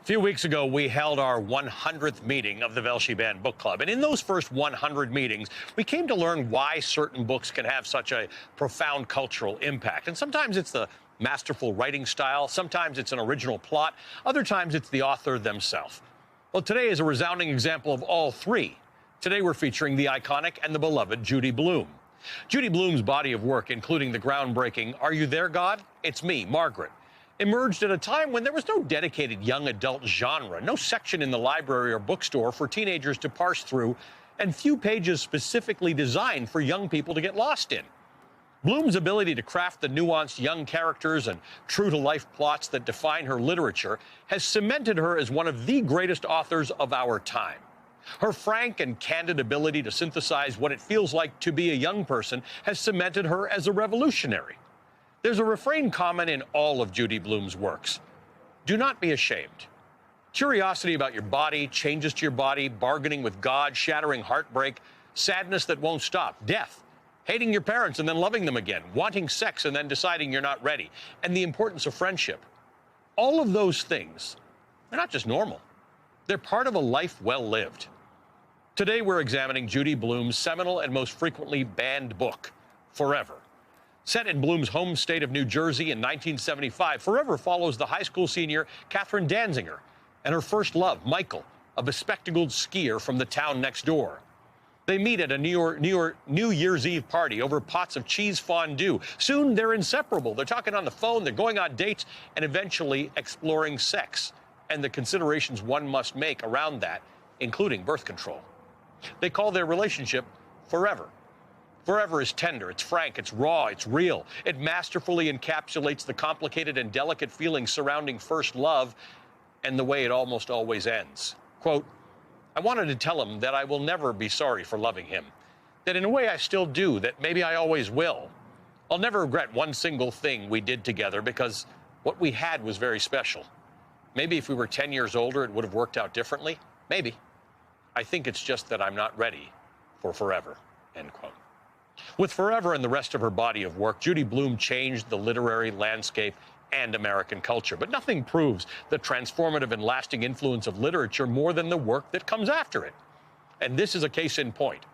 A few weeks ago, we held our 100th meeting of the Velshi Band Book Club. And in those first 100 meetings, we came to learn why certain books can have such a profound cultural impact. And sometimes it's the masterful writing style, sometimes it's an original plot, other times it's the author themselves. Well, today is a resounding example of all three. Today we're featuring the iconic and the beloved Judy Blume. Judy Blume's body of work, including the groundbreaking Are You There, God? It's Me, Margaret, emerged at a time when there was no dedicated young adult genre, no section in the library or bookstore for teenagers to parse through, and few pages specifically designed for young people to get lost in. Blume's ability to craft the nuanced young characters and true-to-life plots that define her literature has cemented her as one of the greatest authors of our time. Her frank and candid ability to synthesize what it feels like to be a young person has cemented her as a revolutionary. There's a refrain common in all of Judy Blume's works. Do not be ashamed. Curiosity about your body, changes to your body, bargaining with God, shattering heartbreak, sadness that won't stop, death, hating your parents and then loving them again, wanting sex and then deciding you're not ready, and the importance of friendship. All of those things, they're not just normal. They're part of a life well lived. Today we're examining Judy Blume's seminal and most frequently banned book, Forever. Set in Blume's home state of New Jersey in 1975, Forever follows the high school senior Katherine Danziger and her first love, Michael, a bespectacled skier from the town next door. They meet at a New Year's Eve party over pots of cheese fondue. Soon they're inseparable. They're talking on the phone, they're going on dates, and eventually exploring sex and the considerations one must make around that, including birth control. They call their relationship Forever. Forever is tender, it's frank, it's raw, it's real. It masterfully encapsulates the complicated and delicate feelings surrounding first love and the way it almost always ends. Quote, I wanted to tell him that I will never be sorry for loving him, that in a way I still do, that maybe I always will. I'll never regret one single thing we did together because what we had was very special. Maybe if we were 10 years older, it would have worked out differently. Maybe. I think it's just that I'm not ready for forever, end quote. With Forever and the rest of her body of work, Judy Blume changed the literary landscape and American culture. But nothing proves the transformative and lasting influence of literature more than the work that comes after it. And this is a case in point.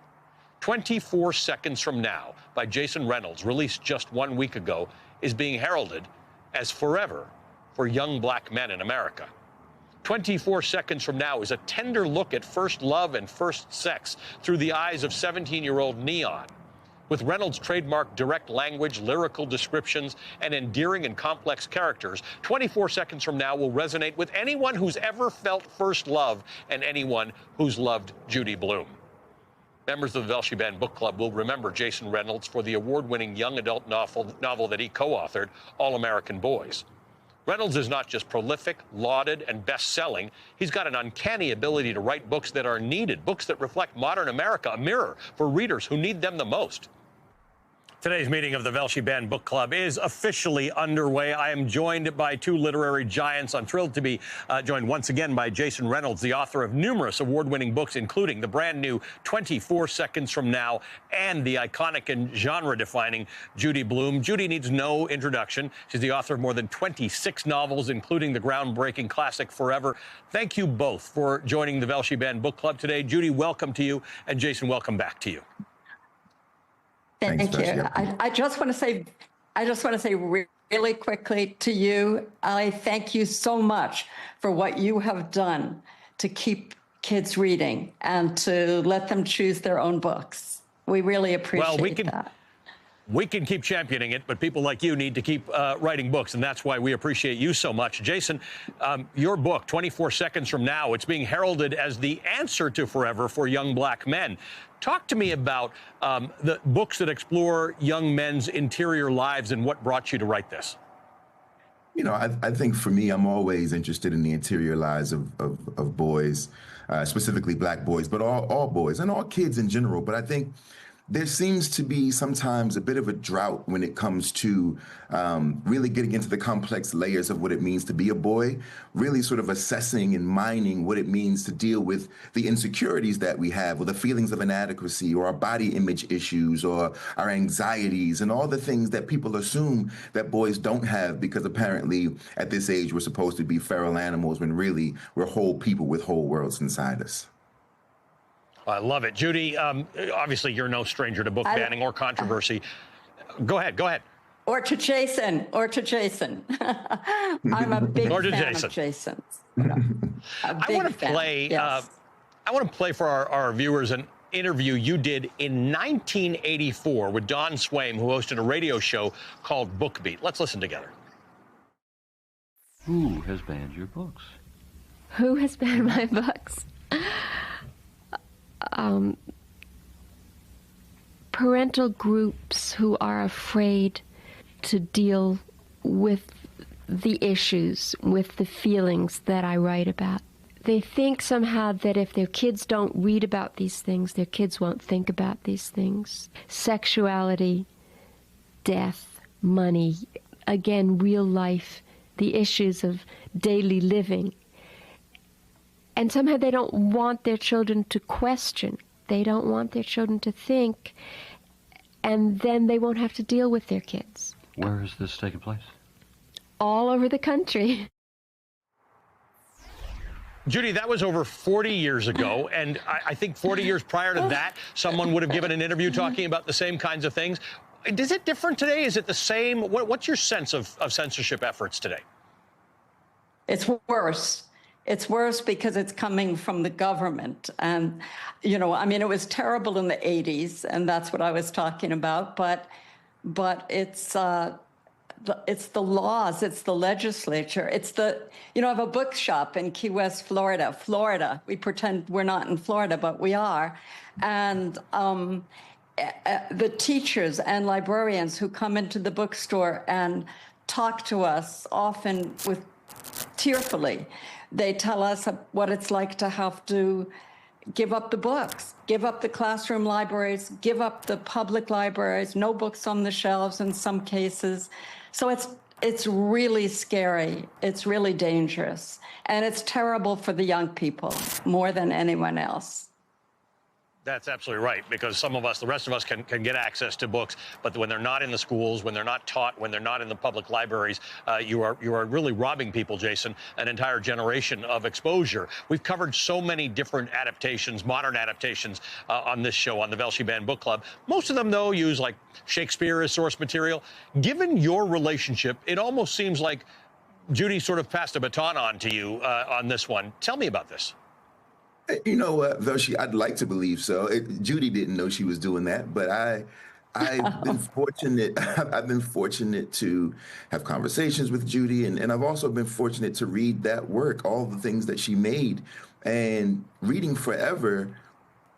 24 Seconds From Now by Jason Reynolds, released just 1 week ago, is being heralded as forever for young black men in America. 24 Seconds From Now is a tender look at first love and first sex through the eyes of 17-year-old Neon. With Reynolds' trademark direct language, lyrical descriptions, and endearing and complex characters, 24 Seconds From Now will resonate with anyone who's ever felt first love and anyone who's loved Judy Blume. Members of the Velshi Band Book Club will remember Jason Reynolds for the award-winning young adult novel that he co-authored, All American Boys. Reynolds is not just prolific, lauded, and best-selling. He's got an uncanny ability to write books that are needed, books that reflect modern America, a mirror for readers who need them the most. Today's meeting of the Velshi Band Book Club is officially underway. I am joined by two literary giants. I'm thrilled to be joined once again by Jason Reynolds, the author of numerous award-winning books, including the brand new 24 Seconds From Now and the iconic and genre-defining Judy Blume. Judy needs no introduction. She's the author of more than 26 novels, including the groundbreaking classic Forever. Thank you both for joining the Velshi Band Book Club today. Judy, welcome to you, and Jason, welcome back to you. Thank you. I just want to say really quickly to you, I thank you so much for what you have done to keep kids reading and to let them choose their own books. We really appreciate that. We can keep championing it, but people like you need to keep writing books, and that's why we appreciate you so much. Jason, your book, 24 Seconds From Now, it's being heralded as the answer to Forever for young black men. Talk to me about the books that explore young men's interior lives and what brought you to write this. You know, I think for me, I'm always interested in the interior lives of boys, specifically black boys, but all boys and all kids in general. But I think there seems to be sometimes a bit of a drought when it comes to really getting into the complex layers of what it means to be a boy, really sort of assessing and mining what it means to deal with the insecurities that we have, or the feelings of inadequacy, or our body image issues, or our anxieties, and all the things that people assume that boys don't have because apparently at this age we're supposed to be feral animals when really we're whole people with whole worlds inside us. I love it. Judy, obviously you're no stranger to book banning or controversy. Go ahead. Or to Jason. I'm a big fan of Jason's. I want to play. Yes. I want to play for our viewers an interview you did in 1984 with Don Swaim, who hosted a radio show called Book Beat. Let's listen together. Who has banned your books? Who has banned my books? Parental groups who are afraid to deal with the issues, with the feelings that I write about. They think somehow that if their kids don't read about these things, their kids won't think about these things. Sexuality, death, money, again, real life, the issues of daily living. And somehow they don't want their children to question. They don't want their children to think, and then they won't have to deal with their kids. Where has this taken place? All over the country. Judy, that was over 40 years ago, and I think 40 years prior to that, someone would have given an interview talking about the same kinds of things. Is it different today? Is it the same? What's your sense of censorship efforts today? It's worse. It's worse because it's coming from the government. And, you know, I mean, it was terrible in the 80s, and that's what I was talking about. But it's the laws, it's the legislature, it's the, you know, I have a bookshop in Key West, Florida. We pretend we're not in Florida, but we are. And the teachers and librarians who come into the bookstore and talk to us often with tearfully. They tell us what it's like to have to give up the books, give up the classroom libraries, give up the public libraries, no books on the shelves in some cases. So it's really scary. It's really dangerous. And it's terrible for the young people more than anyone else. That's absolutely right, because some of us, the rest of us, can get access to books, but when they're not in the schools, when they're not taught, when they're not in the public libraries, you are really robbing people, Jason, an entire generation of exposure. We've covered so many different adaptations, modern adaptations, on this show, on the Velshi Band Book Club. Most of them, though, use like Shakespeare as source material. Given your relationship, it almost seems like Judy sort of passed a baton on to you on this one. Tell me about this. You know what, Velshi, I'd like to believe so. Judy didn't know she was doing that, but I've been fortunate. I've been fortunate to have conversations with Judy, and I've also been fortunate to read that work, all the things that she made. And reading Forever,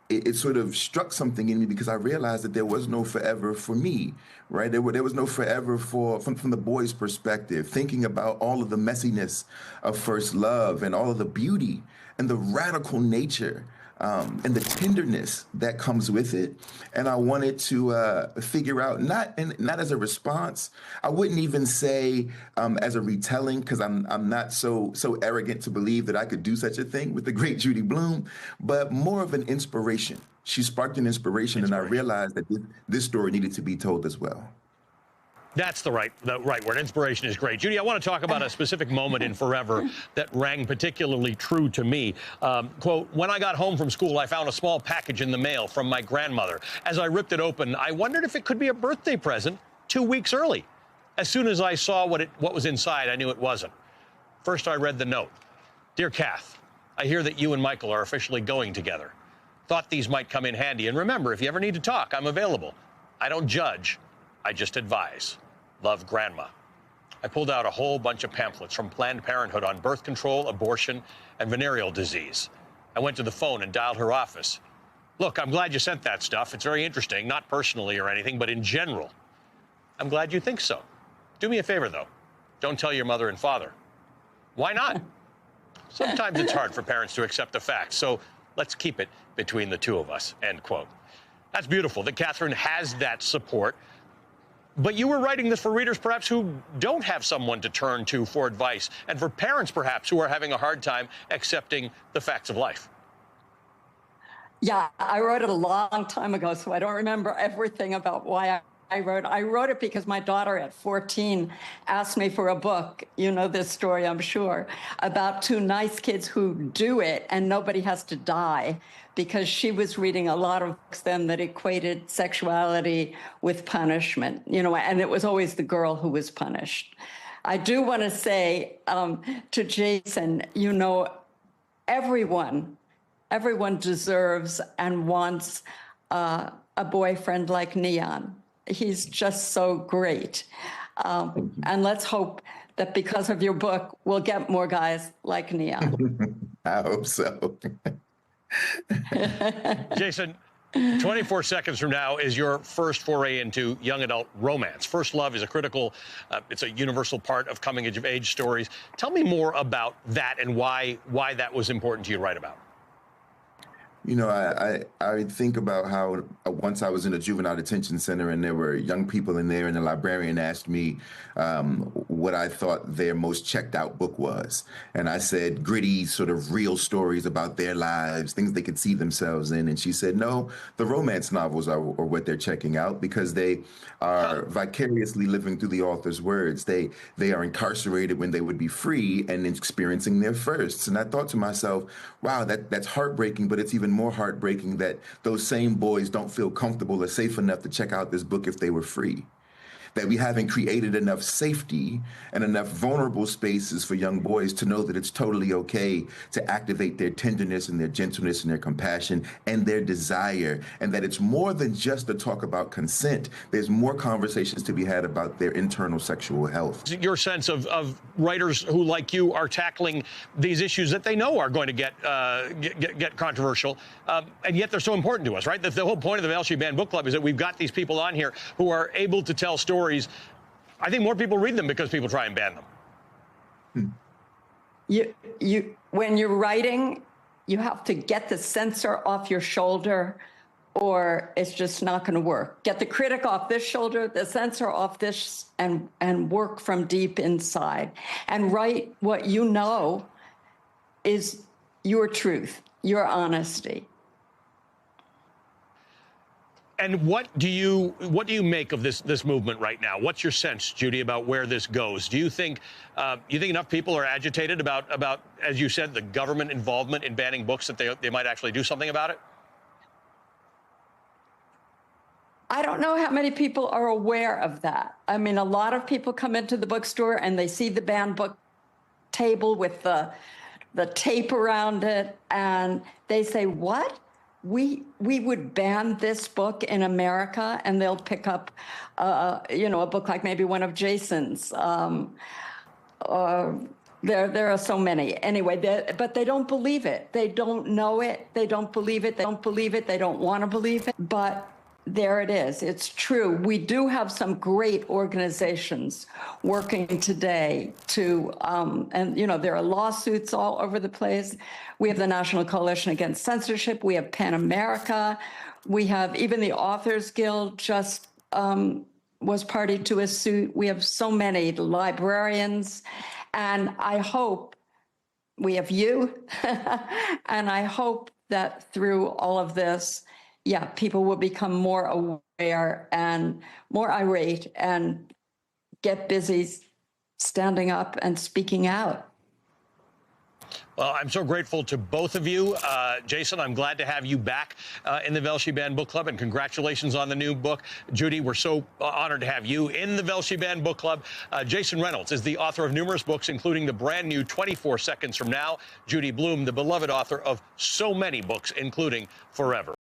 it sort of struck something in me because I realized that there was no forever for me, right? There was no forever from the boy's perspective, thinking about all of the messiness of first love and all of the beauty and the radical nature and the tenderness that comes with it. And I wanted to figure out, not as a response, I wouldn't even say as a retelling, because I'm not so arrogant to believe that I could do such a thing with the great Judy Blume, but more of an inspiration. She sparked an inspiration, and I realized that this story needed to be told as well. That's the right word. Inspiration is great. Judy, I want to talk about a specific moment in Forever that rang particularly true to me. Quote, when I got home from school, I found a small package in the mail from my grandmother. As I ripped it open, I wondered if it could be a birthday present 2 weeks early. As soon as I saw what was inside, I knew it wasn't. First, I read the note. Dear Kath, I hear that you and Michael are officially going together. Thought these might come in handy. And remember, if you ever need to talk, I'm available. I don't judge. I just advise. Love, Grandma. I pulled out a whole bunch of pamphlets from Planned Parenthood on birth control, abortion, and venereal disease. I went to the phone and dialed her office. Look, I'm glad you sent that stuff. It's very interesting, not personally or anything, but in general. I'm glad you think so. Do me a favor, though. Don't tell your mother and father. Why not? Sometimes it's hard for parents to accept the facts, so let's keep it between the two of us, end quote. That's beautiful that Catherine has that support. But you were writing this for readers perhaps who don't have someone to turn to for advice, and for parents perhaps who are having a hard time accepting the facts of life. Yeah, I wrote it a long time ago, so I don't remember everything about why I wrote. I wrote it because my daughter at 14 asked me for a book. You know this story, I'm sure, about two nice kids who do it and nobody has to die, because she was reading a lot of books then that equated sexuality with punishment, you know, and it was always the girl who was punished. I do want to say to Jason, you know, everyone deserves and wants a boyfriend like Neon. He's just so great. And let's hope that because of your book, we'll get more guys like Neon. I hope so. Jason, 24 seconds from now is your first foray into young adult romance. First love is a critical, it's a universal part of coming of age stories. Tell me more about that and why that was important to you to write about. You know, I think about how once I was in a juvenile detention center and there were young people in there, and the librarian asked me what I thought their most checked out book was. And I said, gritty, sort of real stories about their lives, things they could see themselves in. And she said, no, the romance novels are what they're checking out, because they are vicariously living through the author's words. They are incarcerated when they would be free and experiencing their firsts. And I thought to myself, wow, that's heartbreaking, but it's even more heartbreaking that those same boys don't feel comfortable or safe enough to check out this book if they were free. That we haven't created enough safety and enough vulnerable spaces for young boys to know that it's totally okay to activate their tenderness and their gentleness and their compassion and their desire, and that it's more than just a talk about consent. There's more conversations to be had about their internal sexual health. Your sense of writers who, like you, are tackling these issues that they know are going to get controversial, and yet they're so important to us, right? The whole point of the Velshi Banned Book Club is that we've got these people on here who are able to tell stories. I think more people read them because people try and ban them. When you're writing, you have to get the censor off your shoulder, or it's just not going to work. Get the critic off this shoulder, the censor off this, and work from deep inside. And write what you know is your truth, your honesty. And what do you make of this movement right now? What's your sense, Judy, about where this goes? Do you think enough people are agitated about, as you said, the government involvement in banning books, that they might actually do something about it? I don't know how many people are aware of that. I mean, a lot of people come into the bookstore and they see the banned book table with the tape around it, and they say, "What? We would ban this book in America?" And they'll pick up, a book like maybe one of Jason's. There are so many. Anyway, but they don't believe it. They don't know it. They don't believe it. They don't believe it. They don't want to believe it. But there it is. It's true. We do have some great organizations working today to, and there are lawsuits all over the place. We have the National Coalition Against Censorship. We have PEN America. We have even the Authors Guild just was party to a suit. We have so many librarians. And I hope we have you. And I hope that through all of this, people will become more aware and more irate and get busy standing up and speaking out. Well, I'm so grateful to both of you. Jason, I'm glad to have you back in the Velshi Banned Book Club, and congratulations on the new book. Judy, we're so honored to have you in the Velshi Banned Book Club. Jason Reynolds is the author of numerous books, including the brand new 24 Seconds from Now. Judy Blume, the beloved author of so many books, including Forever.